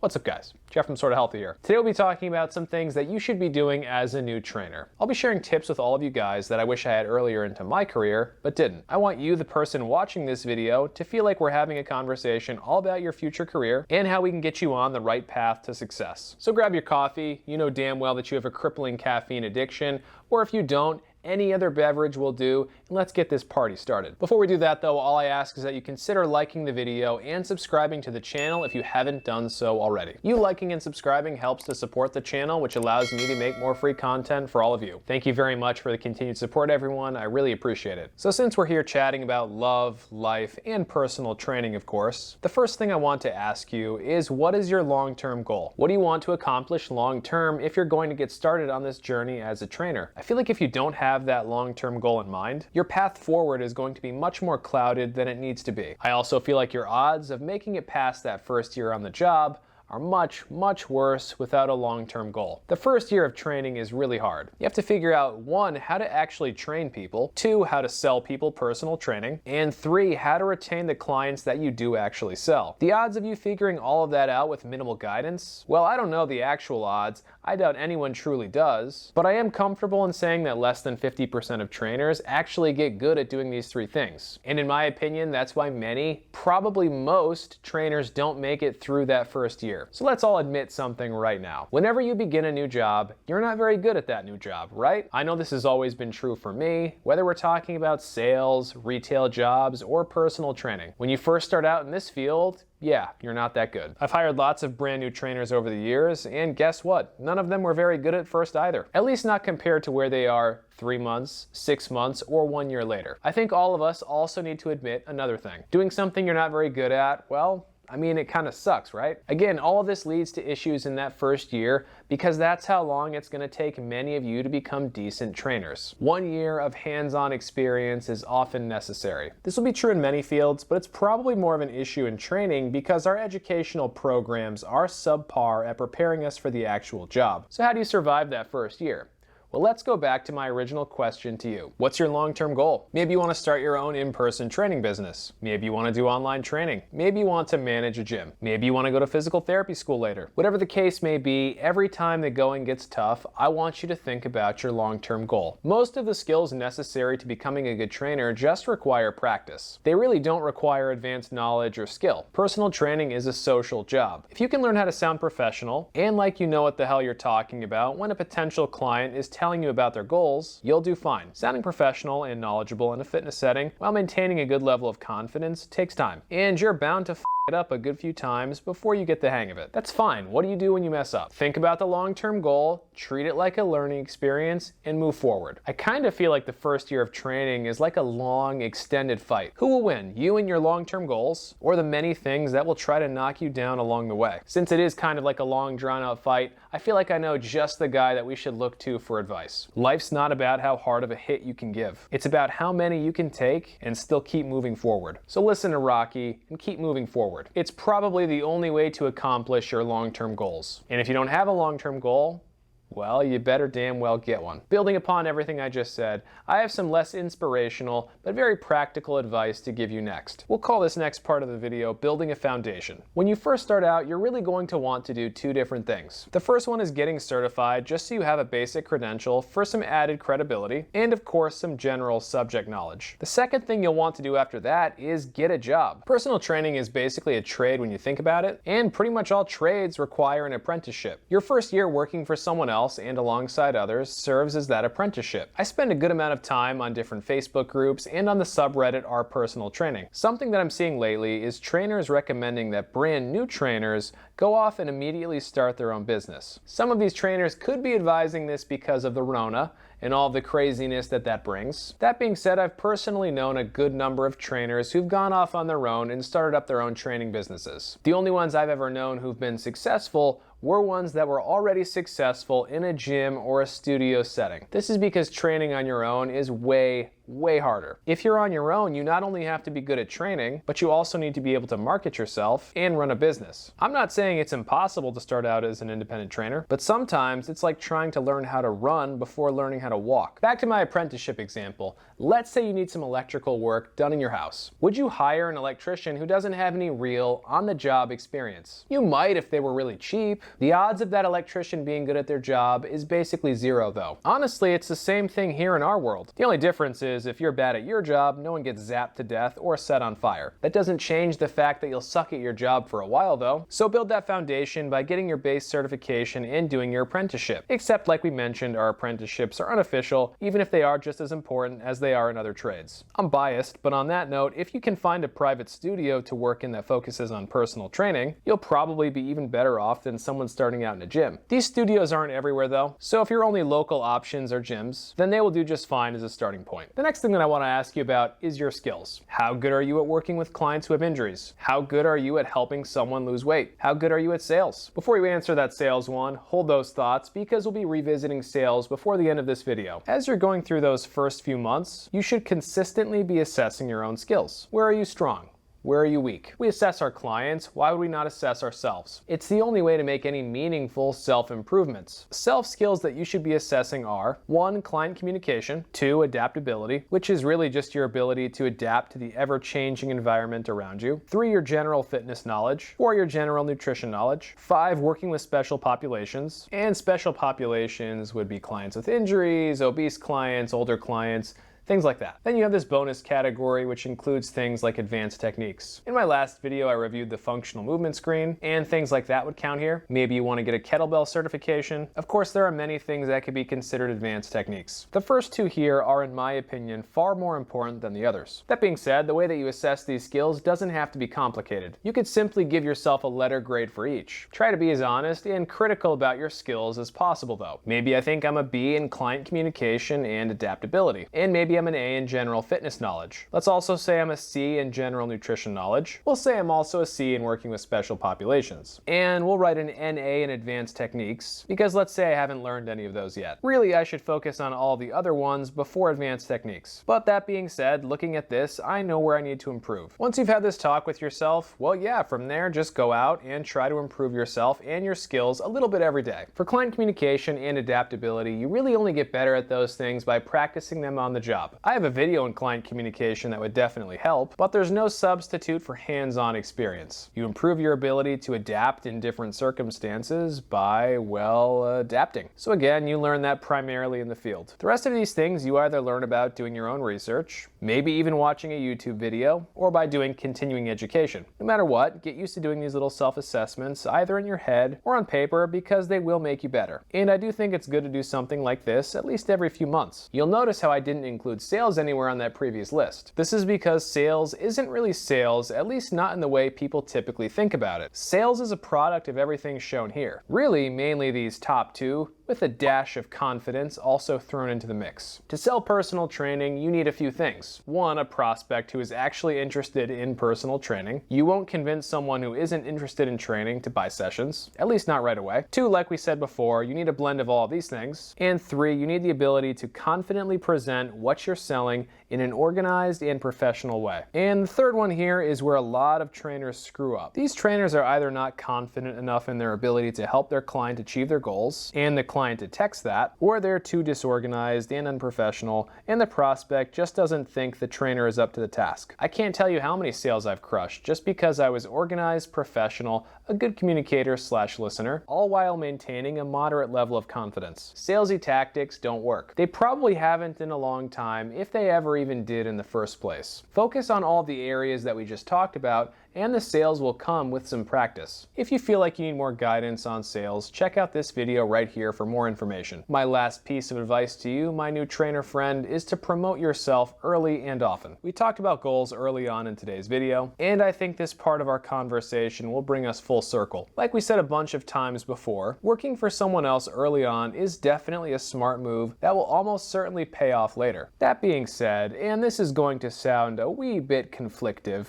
What's up guys, Jeff from Sorta Healthy here. Today we'll be talking about some things that you should be doing as a new trainer. I'll be sharing tips with all of you guys that I wish I had earlier into my career, but didn't. I want you, the person watching this video, to feel like we're having a conversation all about your future career and how we can get you on the right path to success. So grab your coffee, you know damn well that you have a crippling caffeine addiction, or if you don't, any other beverage will do, and let's get this party started. Before we do that though, all I ask is that you consider liking the video and subscribing to the channel if you haven't done so already. You liking and subscribing helps to support the channel, which allows me to make more free content for all of you. Thank you very much for the continued support, everyone. I really appreciate it. So since we're here chatting about love, life, and personal training, of course, the first thing I want to ask you is, what is your long-term goal? What do you want to accomplish long-term if you're going to get started on this journey as a trainer? I feel like if you don't have that long-term goal in mind, your path forward is going to be much more clouded than it needs to be. I also feel like your odds of making it past that first year on the job are much worse without a long-term goal. The first year of training is really hard. You have to figure out 1, how to actually train people, 2, how to sell people personal training, and 3, how to retain the clients that you do actually sell. The odds of you figuring all of that out with minimal guidance, well, I don't know the actual odds. I doubt anyone truly does, but I am comfortable in saying that less than 50% of trainers actually get good at doing these 3 things. And in my opinion, that's why many, probably most, trainers don't make it through that first year. So let's all admit something right now. Whenever you begin a new job, you're not very good at that new job, right? I know this has always been true for me, whether we're talking about sales, retail jobs, or personal training. When you first start out in this field, yeah, you're not that good. I've hired lots of brand new trainers over the years, and guess what? None of them were very good at first either. At least not compared to where they are 3 months, 6 months, or 1 year later. I think all of us also need to admit another thing. Doing something you're not very good at, well, I mean, it kind of sucks, right? Again, all of this leads to issues in that first year because that's how long it's going to take many of you to become decent trainers. 1 year of hands-on experience is often necessary. This will be true in many fields, but it's probably more of an issue in training because our educational programs are subpar at preparing us for the actual job. So how do you survive that first year? Well, let's go back to my original question to you. What's your long-term goal? Maybe you want to start your own in-person training business. Maybe you want to do online training. Maybe you want to manage a gym. Maybe you want to go to physical therapy school later. Whatever the case may be, every time the going gets tough, I want you to think about your long-term goal. Most of the skills necessary to becoming a good trainer just require practice. They really don't require advanced knowledge or skill. Personal training is a social job. If you can learn how to sound professional and like you know what the hell you're talking about when a potential client is telling you about their goals, you'll do fine. Sounding professional and knowledgeable in a fitness setting while maintaining a good level of confidence takes time, and you're bound to it up a good few times before you get the hang of it. That's fine. What do you do when you mess up? Think about the long-term goal, treat it like a learning experience, and move forward. I kind of feel like the first year of training is like a long, extended fight. Who will win? You and your long-term goals, or the many things that will try to knock you down along the way? Since it is kind of like a long, drawn-out fight, I feel like I know just the guy that we should look to for advice. Life's not about how hard of a hit you can give. It's about how many you can take and still keep moving forward. So listen to Rocky and keep moving forward. It's probably the only way to accomplish your long-term goals. And if you don't have a long-term goal, well, you better damn well get one. Building upon everything I just said, I have some less inspirational but very practical advice to give you next. We'll call this next part of the video building a foundation. When you first start out, you're really going to want to do 2 different things. The first one is getting certified just so you have a basic credential for some added credibility and of course some general subject knowledge. The second thing you'll want to do after that is get a job. Personal training is basically a trade when you think about it, and pretty much all trades require an apprenticeship. Your first year working for someone else and alongside others serves as that apprenticeship. I spend a good amount of time on different Facebook groups and on the subreddit Our Personal Training. Something that I'm seeing lately is trainers recommending that brand new trainers go off and immediately start their own business. Some of these trainers could be advising this because of the Rona and all the craziness that brings. That being said, I've personally known a good number of trainers who've gone off on their own and started up their own training businesses. The only ones I've ever known who've been successful were ones that were already successful in a gym or a studio setting. This is because training on your own is way way harder. If you're on your own, you not only have to be good at training, but you also need to be able to market yourself and run a business. I'm not saying it's impossible to start out as an independent trainer, but sometimes it's like trying to learn how to run before learning how to walk. Back to my apprenticeship example. Let's say you need some electrical work done in your house. Would you hire an electrician who doesn't have any real on-the-job experience? You might if they were really cheap. The odds of that electrician being good at their job is basically zero though. Honestly, it's the same thing here in our world. The only difference is if you're bad at your job, no one gets zapped to death or set on fire. That doesn't change the fact that you'll suck at your job for a while though. So build that foundation by getting your base certification and doing your apprenticeship. Except like we mentioned, our apprenticeships are unofficial, even if they are just as important as they are in other trades. I'm biased, but on that note, if you can find a private studio to work in that focuses on personal training, you'll probably be even better off than someone starting out in a gym. These studios aren't everywhere though, so if your only local options are gyms, then they will do just fine as a starting point. The next thing that I want to ask you about is your skills. How good are you at working with clients who have injuries? How good are you at helping someone lose weight? How good are you at sales? Before you answer that sales one, hold those thoughts because we'll be revisiting sales before the end of this video. As you're going through those first few months, you should consistently be assessing your own skills. Where are you strong? Where are you weak? We assess our clients, why would we not assess ourselves? It's the only way to make any meaningful self-improvements. Self-skills that you should be assessing are 1. Client communication, 2. Adaptability, which is really just your ability to adapt to the ever-changing environment around you, 3. Your general fitness knowledge, 4. Your general nutrition knowledge, 5. Working with special populations, and special populations would be clients with injuries, obese clients, older clients, things like that. Then you have this bonus category which includes things like advanced techniques. In my last video I reviewed the functional movement screen and things like that would count here. Maybe you want to get a kettlebell certification. Of course there are many things that could be considered advanced techniques. The first two here are in my opinion far more important than the others. That being said, the way that you assess these skills doesn't have to be complicated. You could simply give yourself a letter grade for each. Try to be as honest and critical about your skills as possible though. Maybe I think I'm a B in client communication and adaptability, and maybe I'm an A in general fitness knowledge. Let's also say I'm a C in general nutrition knowledge. We'll say I'm also a C in working with special populations. And we'll write an NA in advanced techniques, because let's say I haven't learned any of those yet. Really, I should focus on all the other ones before advanced techniques. But that being said, looking at this, I know where I need to improve. Once you've had this talk with yourself, well yeah, from there just go out and try to improve yourself and your skills a little bit every day. For client communication and adaptability, you really only get better at those things by practicing them on the job. I have a video in client communication that would definitely help, but there's no substitute for hands-on experience. You improve your ability to adapt in different circumstances by, well, adapting. So again, you learn that primarily in the field. The rest of these things you either learn about doing your own research, maybe even watching a YouTube video, or by doing continuing education. No matter what, get used to doing these little self-assessments either in your head or on paper because they will make you better. And I do think it's good to do something like this at least every few months. You'll notice how I didn't include sales anywhere on that previous list. This is because sales isn't really sales, at least not in the way people typically think about it. Sales is a product of everything shown here. Really, mainly these top two, with a dash of confidence also thrown into the mix. To sell personal training, you need a few things. 1, a prospect who is actually interested in personal training. You won't convince someone who isn't interested in training to buy sessions, at least not right away. 2, like we said before, you need a blend of all of these things. And 3, you need the ability to confidently present what you're selling in an organized and professional way. And the third one here is where a lot of trainers screw up. These trainers are either not confident enough in their ability to help their client achieve their goals, and the client detects that, or they're too disorganized and unprofessional, and the prospect just doesn't think the trainer is up to the task. I can't tell you how many sales I've crushed just because I was organized, professional, a good communicator / listener, all while maintaining a moderate level of confidence. Salesy tactics don't work. They probably haven't in a long time, if they ever even did in the first place. Focus on all the areas that we just talked about, and the sales will come with some practice. If you feel like you need more guidance on sales, check out this video right here for more information. My last piece of advice to you, my new trainer friend, is to promote yourself early and often. We talked about goals early on in today's video, and I think this part of our conversation will bring us full circle. Like we said a bunch of times before, working for someone else early on is definitely a smart move that will almost certainly pay off later. That being said, and this is going to sound a wee bit conflictive,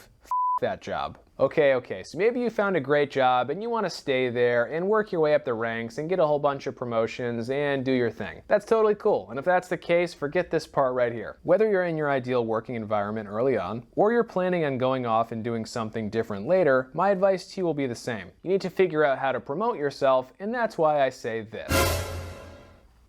that job. Okay, so maybe you found a great job and you want to stay there and work your way up the ranks and get a whole bunch of promotions and do your thing. That's totally cool, and if that's the case, forget this part right here. Whether you're in your ideal working environment early on, or you're planning on going off and doing something different later, my advice to you will be the same. You need to figure out how to promote yourself, and that's why I say this.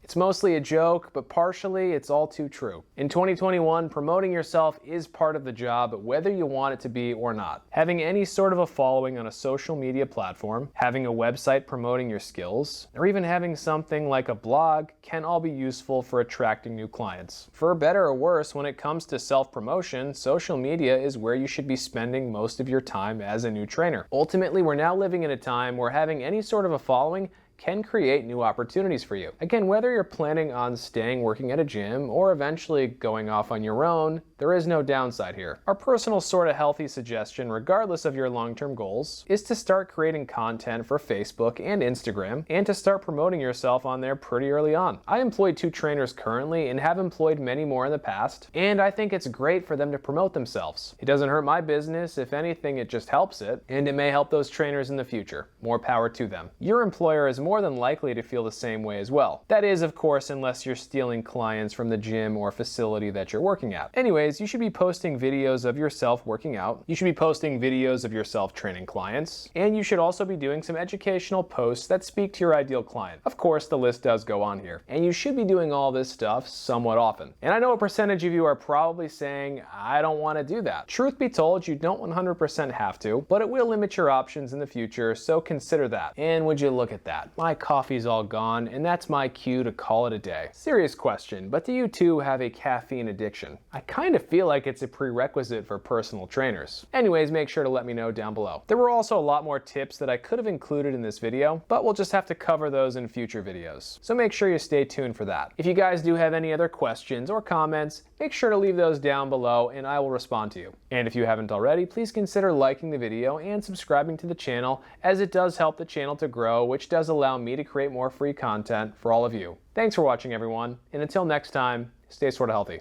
It's mostly a joke, but partially it's all too true. In 2021, promoting yourself is part of the job, whether you want it to be or not. Having any sort of a following on a social media platform, having a website promoting your skills, or even having something like a blog can all be useful for attracting new clients. For better or worse, when it comes to self-promotion, social media is where you should be spending most of your time as a new trainer. Ultimately, we're now living in a time where having any sort of a following can create new opportunities for you. Again, whether you're planning on staying working at a gym or eventually going off on your own, there is no downside here. Our personal Sorta Healthy suggestion, regardless of your long-term goals, is to start creating content for Facebook and Instagram and to start promoting yourself on there pretty early on. I employ 2 trainers currently and have employed many more in the past, and I think it's great for them to promote themselves. It doesn't hurt my business. If anything, it just helps it, and it may help those trainers in the future. More power to them. Your employer is more than likely to feel the same way as well. That is, of course, unless you're stealing clients from the gym or facility that you're working at. Anyways, you should be posting videos of yourself working out. You should be posting videos of yourself training clients. And you should also be doing some educational posts that speak to your ideal client. Of course, the list does go on here. And you should be doing all this stuff somewhat often. And I know a percentage of you are probably saying, I don't want to do that. Truth be told, you don't 100% have to, but it will limit your options in the future, so consider that. And would you look at that? My coffee's all gone, and that's my cue to call it a day. Serious question, but do you too have a caffeine addiction? I kind of feel like it's a prerequisite for personal trainers. Anyways, make sure to let me know down below. There were also a lot more tips that I could have included in this video, but we'll just have to cover those in future videos. So make sure you stay tuned for that. If you guys do have any other questions or comments, make sure to leave those down below and I will respond to you. And if you haven't already, please consider liking the video and subscribing to the channel, as it does help the channel to grow, which does allow me to create more free content for all of you. Thanks for watching, everyone, and until next time, stay sorta healthy.